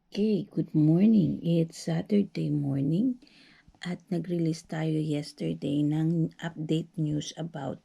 Okay, good morning. It's Saturday morning at nag-release tayo yesterday ng update news about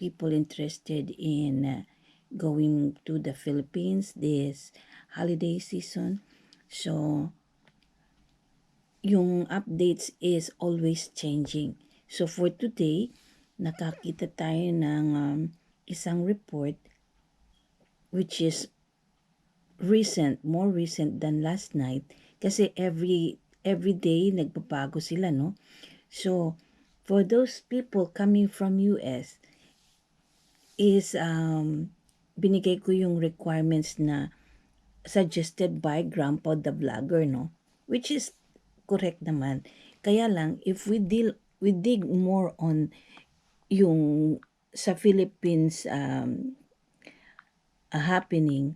people interested in going to the Philippines this holiday season. So, yung updates is always changing. So, for today, nakakita tayo ng isang report which is more recent than last night kasi every day nagbabago sila, no? So for those people coming from US is binigay ko yung requirements na suggested by Grandpa the Vlogger, no? Which is correct naman. Kaya lang if we dig more on yung sa Philippines happening,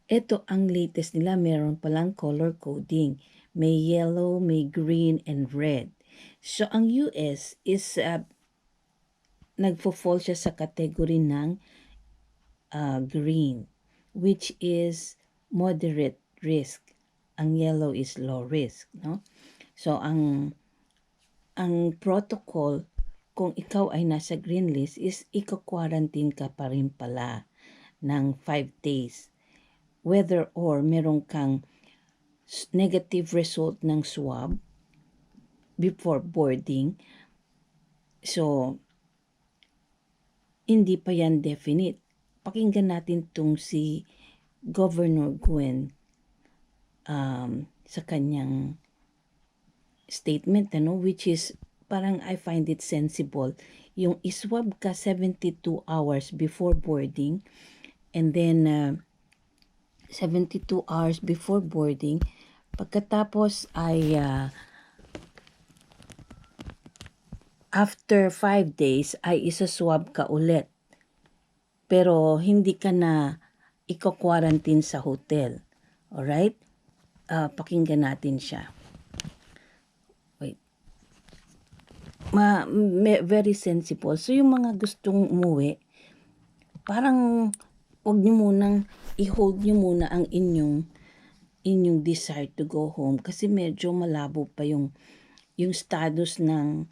ito ang latest nila, meron palang color coding. May yellow, may green, and red. So, ang US is, nagfo-fall siya sa category ng green, which is moderate risk. Ang yellow is low risk, no? So, ang protocol, kung ikaw ay nasa green list, is ika-quarantine ka pa rin pala ng 5 days. Whether or meron kang negative result ng swab before boarding. So, hindi pa yan definite. Pakinggan natin tong si Governor Gwen sa kanyang statement, which is parang I find it sensible. Yung iswab ka 72 hours before boarding and then 72 hours before boarding. Pagkatapos ay after 5 days ay isa-swab ka ulit. Pero hindi ka na iko-quarantine sa hotel. Alright? Pakinggan natin siya. Wait. Very sensible. So yung mga gustong umuwi, parang huwag nyo munang i-hold nyo muna ang inyong desire to go home kasi medyo malabo pa yung status ng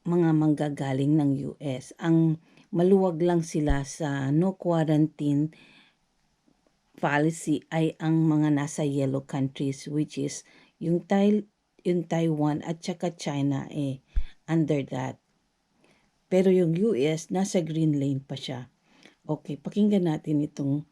mga manggagaling ng US. Ang maluwag lang sila sa no quarantine policy ay ang mga nasa yellow countries, which is yung Taiwan at saka China under that. Pero yung US nasa green lane pa siya. Okay, pakinggan natin itong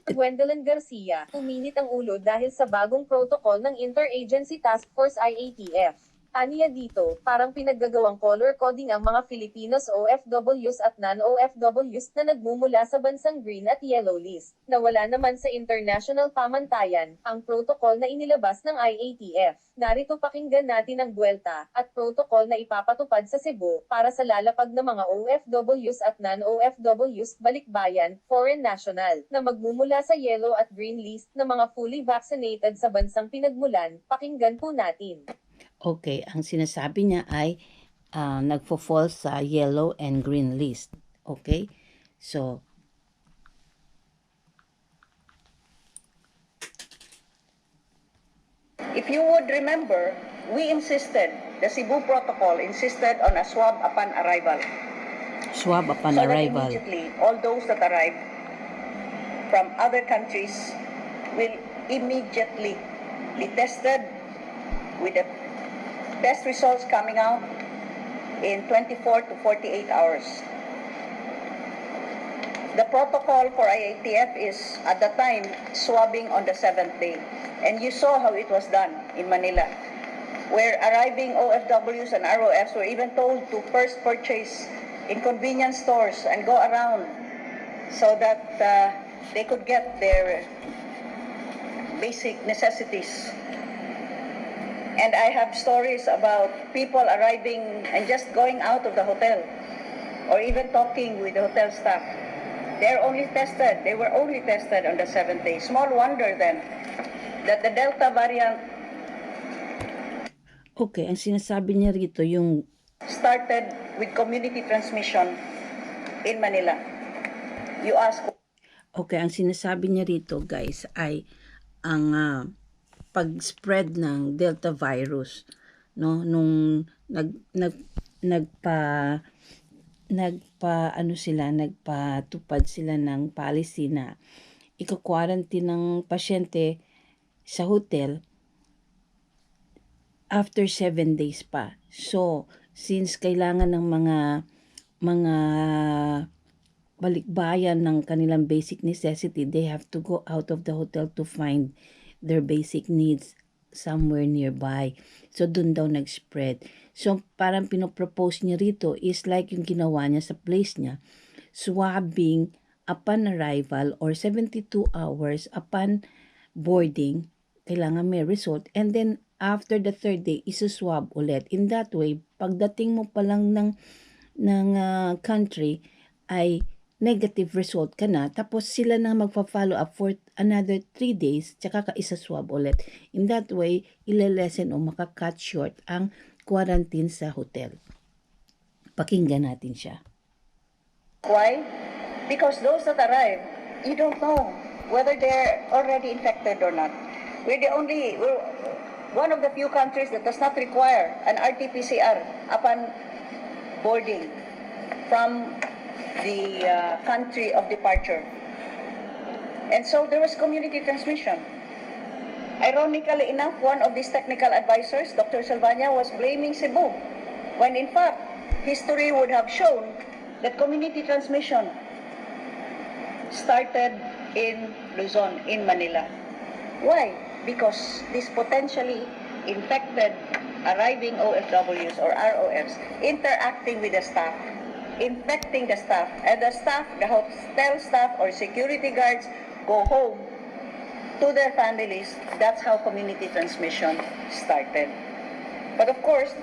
Gwendolyn Garcia, uminit ang ulo dahil sa bagong protocol ng Interagency Task Force IATF. Aniya dito, parang pinaggagawang color coding ang mga Filipinos OFWs at non-OFWs na nagmumula sa bansang green at yellow list, na wala naman sa international pamantayan, ang protocol na inilabas ng IATF. Narito pakinggan natin ang buwelta at protocol na ipapatupad sa Cebu para sa lalapag na mga OFWs at non-OFWs balikbayan, foreign national, na magmumula sa yellow at green list na mga fully vaccinated sa bansang pinagmulan. Pakinggan po natin. Okay, ang sinasabi niya ay nagfo-fall sa yellow and green list. Okay? So, if you would remember, we insisted, the Cebu Protocol insisted on a swab upon arrival. swab upon So that arrival. immediately, all those that arrive from other countries will immediately be tested with the test results coming out in 24 to 48 hours. The protocol for IATF is, at the time, swabbing on the 7th day. And you saw how it was done in Manila, where arriving OFWs and ROFs were even told to first purchase in convenience stores and go around so that they could get their basic necessities. And I have stories about people arriving and just going out of the hotel or even talking with the hotel staff. They were only tested on the 7th day. Small wonder then that the Delta variant Okay, ang sinasabi niya rito yung started with community transmission in Manila. You ask. Okay, ang sinasabi niya rito guys ay ang pag-spread ng Delta virus, no, nung nagpatupad sila ng policy na ika-quarantine ng pasyente sa hotel after 7 days pa. So, since kailangan ng mga balikbayan ng kanilang basic necessity, they have to go out of the hotel to find their basic needs somewhere nearby. So, dun daw nag-spread. So, parang pinopropose niya rito is like yung ginawa niya sa place niya, swabbing upon arrival or 72 hours upon boarding, kailangan may result, and then after the third day, isa-swab ulit. In that way, pagdating mo pa lang ng country, ay negative result ka na, tapos sila na magpa-follow up for another 3 days, tsaka ka isa-swab ulit. In that way, ilelesen o makakat short ang quarantine sa hotel. Pakinggan natin siya. Why? Because those that arrive, you don't know whether they're already infected or not. We're one of the few countries that does not require an RT-PCR upon boarding from the country of departure. And so there was community transmission. Ironically enough, one of these technical advisors, Dr. Salvania, was blaming Cebu, when in fact, history would have shown that community transmission started in Luzon, in Manila. Why? Because these potentially infected arriving OFWs or ROFs interacting with the staff, infecting the staff, and the staff, the hotel staff or security guards go home to their families. That's how community transmission started. But of course,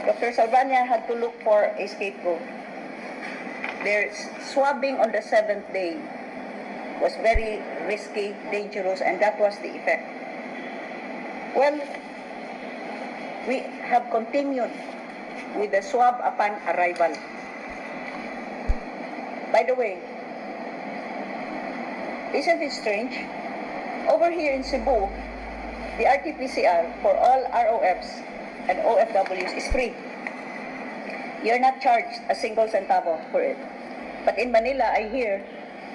Dr. Salvania had to look for a scapegoat. Their swabbing on the 7th day was very risky, dangerous, and that was the effect. Well, we have continued with the swab upon arrival. By the way, isn't it strange? Over here in Cebu, the RT-PCR for all ROFs and OFWs is free. You're not charged a single centavo for it. But in Manila, I hear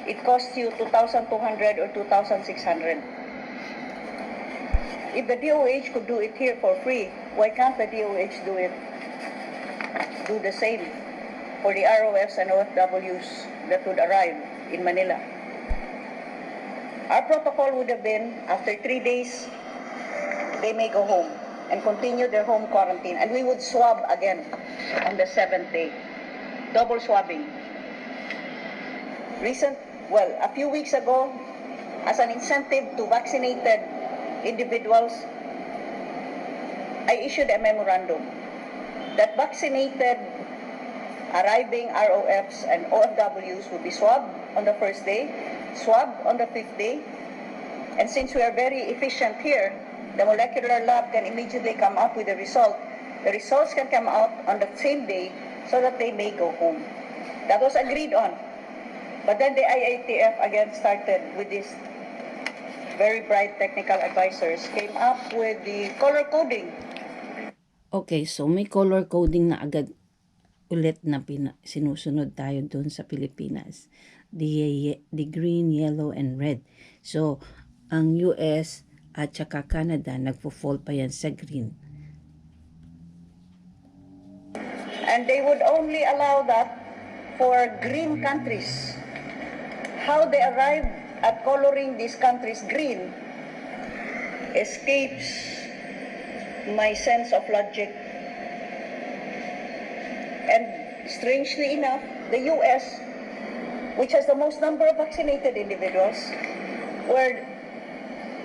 it costs you 2,200 or 2,600. If the DOH could do it here for free, why can't the DOH do the same for the ROFs and OFWs that would arrive in Manila? Our protocol would have been, after 3 days, they may go home and continue their home quarantine, and we would swab again on the 7th day. Double swabbing. A few weeks ago, as an incentive to vaccinated individuals, I issued a memorandum that vaccinated arriving ROFs and OFWs would be swabbed on the first day, swabbed on the 5th day, and since we are very efficient here, the molecular lab can immediately come up with the result. The results can come out on the same day so that they may go home. That was agreed on. But then the IATF again started with this very bright technical advisors, came up with the color coding. Okay, so may color coding na agad ulit na sinusunod tayo doon sa Pilipinas. The green, yellow, and red. So, ang US at saka Canada, nagpo-fall pa yan sa green. And they would only allow that for green countries. How they arrived at coloring these countries green escapes my sense of logic. And strangely enough, the US, which has the most number of vaccinated individuals, were,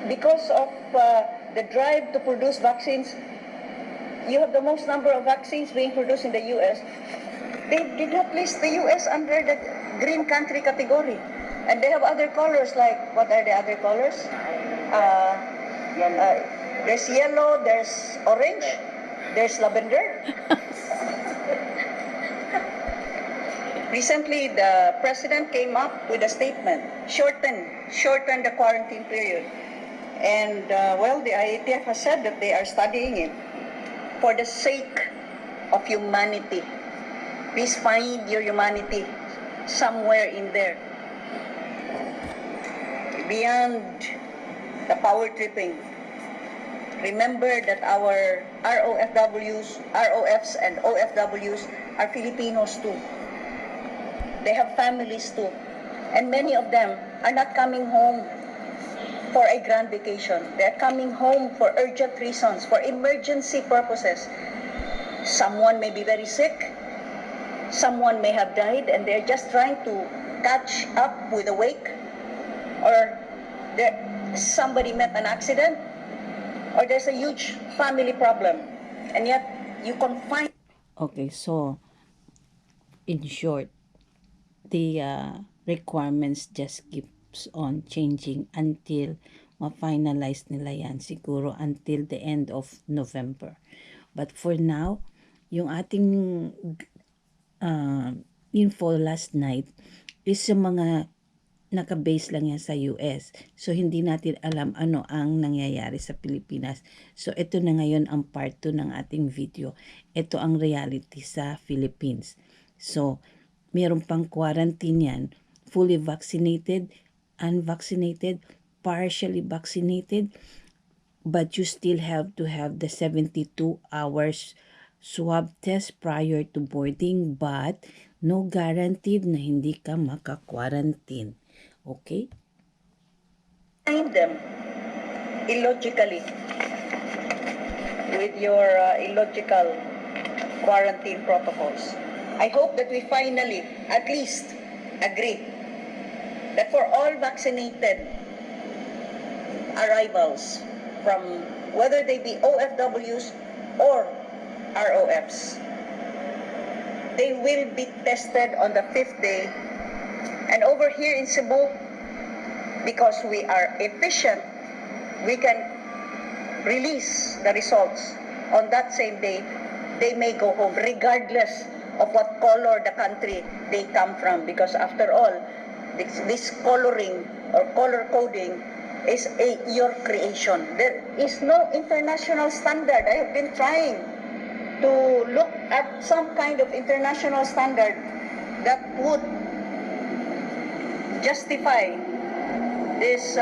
because of the drive to produce vaccines, you have the most number of vaccines being produced in the US. They did not list the US under the green country category. And they have other colors, like, what are the other colors? There's yellow, there's orange, there's lavender. Recently, the president came up with a statement, shorten the quarantine period. And, well, the IATF has said that they are studying it for the sake of humanity. Please find your humanity somewhere in there. Beyond the power tripping, remember that our ROFs and OFWs are Filipinos too. They have families too. And many of them are not coming home for a grand vacation. They're coming home for urgent reasons, for emergency purposes. Someone may be very sick, someone may have died, and they're just trying to catch up with the wake, or somebody met an accident, or there's a huge family problem, and yet you confine. Okay, so in short, the requirements just keeps on changing until ma-finalize nila yan, siguro until the end of November. But for now, yung ating info last night is yung mga naka-base lang yan sa US. So, hindi natin alam ano ang nangyayari sa Pilipinas. So, ito na ngayon ang part 2 ng ating video. Ito ang reality sa Philippines. So, meron pang quarantine yan. Fully vaccinated, unvaccinated, partially vaccinated, but you still have to have the 72 hours swab test prior to boarding, but no guaranteed na hindi ka maka-quarantine. Okay? Find them illogically with your illogical quarantine protocols. I hope that we finally at least agree that for all vaccinated arrivals, from whether they be OFWs or ROFs, they will be tested on the 5th day. And over here in Cebu, because we are efficient, we can release the results on that same day. They may go home regardless of what color the country they come from, because after all, this coloring or color coding is your creation. There is no international standard. I have been trying to look at some kind of international standard that would justify this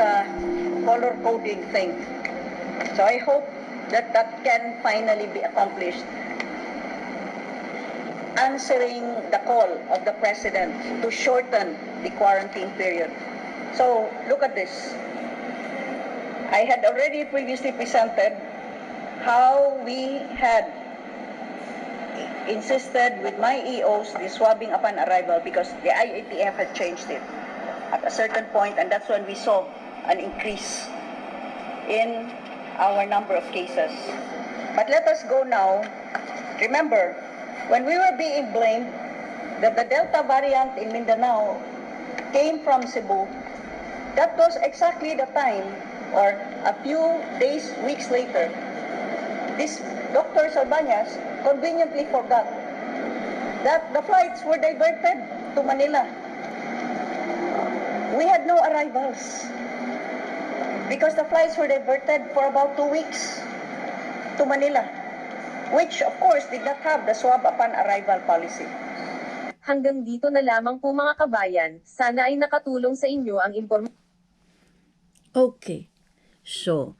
color coding thing. So I hope that that can finally be accomplished, answering the call of the president to shorten the quarantine period. So look at this. I had already previously presented how we had insisted with my EOs the swabbing upon arrival, because the IATF had changed it at a certain point, and that's when we saw an increase in our number of cases. But let us go now. Remember, when we were being blamed that the Delta variant in Mindanao came from Cebu, that was exactly the time, or a few days, weeks later, this Dr. Salbañas conveniently forgot that the flights were diverted to Manila. We had no arrivals because the flights were diverted for about 2 weeks to Manila, which of course did not have the swab upon arrival policy. Hanggang dito na lamang po mga kabayan, sana ay nakatulong sa inyo ang impormasyon. Okay. So,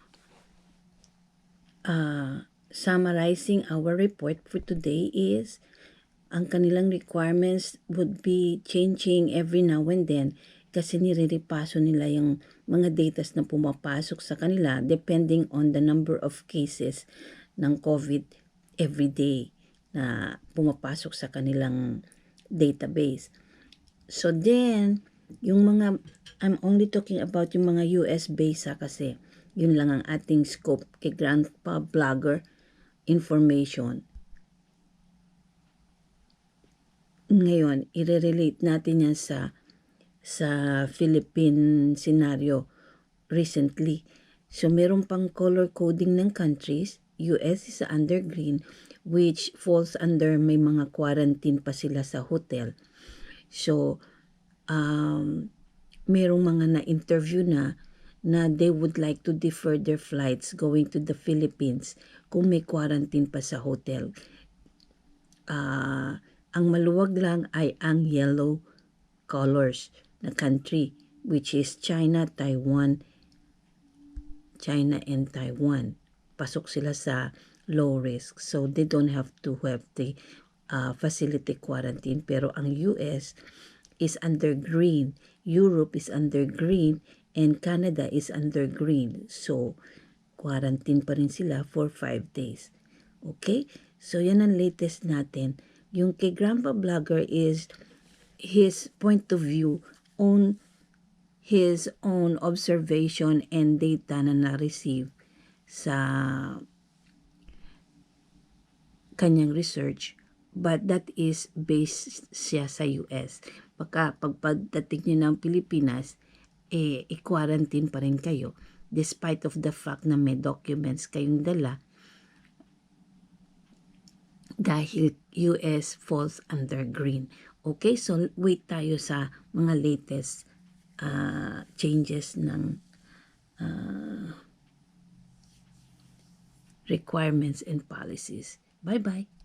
summarizing our report for today is, ang kanilang requirements would be changing every now and then kasi niriripaso nila yung mga datas na pumapasok sa kanila depending on the number of cases ng COVID every day na pumapasok sa kanilang database. So then, yung mga, I'm only talking about yung mga US-based kasi yun lang ang ating scope kay Grandpa Vlogger information. Ngayon, i-relate natin yan sa Philippine scenario recently. So, meron pang color coding ng countries. US is under green, which falls under may mga quarantine pa sila sa hotel. So, merong mga na-interview na they would like to defer their flights going to the Philippines kung may quarantine pa sa hotel. Ang maluwag lang ay ang yellow colors na country, which is China and Taiwan. Pasok sila sa low risk. So, they don't have to have the facility quarantine. Pero ang US is under green. Europe is under green. And Canada is under green. So, quarantine pa rin sila for 5 days. Okay? So, yan ang latest natin. Yung kay Grandpa Vlogger is his point of view on his own observation and data na na-receive sa kanyang research, but that is based siya sa US. Pagdating niyo ng Pilipinas, i-quarantine pa rin kayo despite of the fact na may documents kayong dala dahil US falls under green. Okay, so wait tayo sa mga latest changes ng requirements and policies. Bye-bye.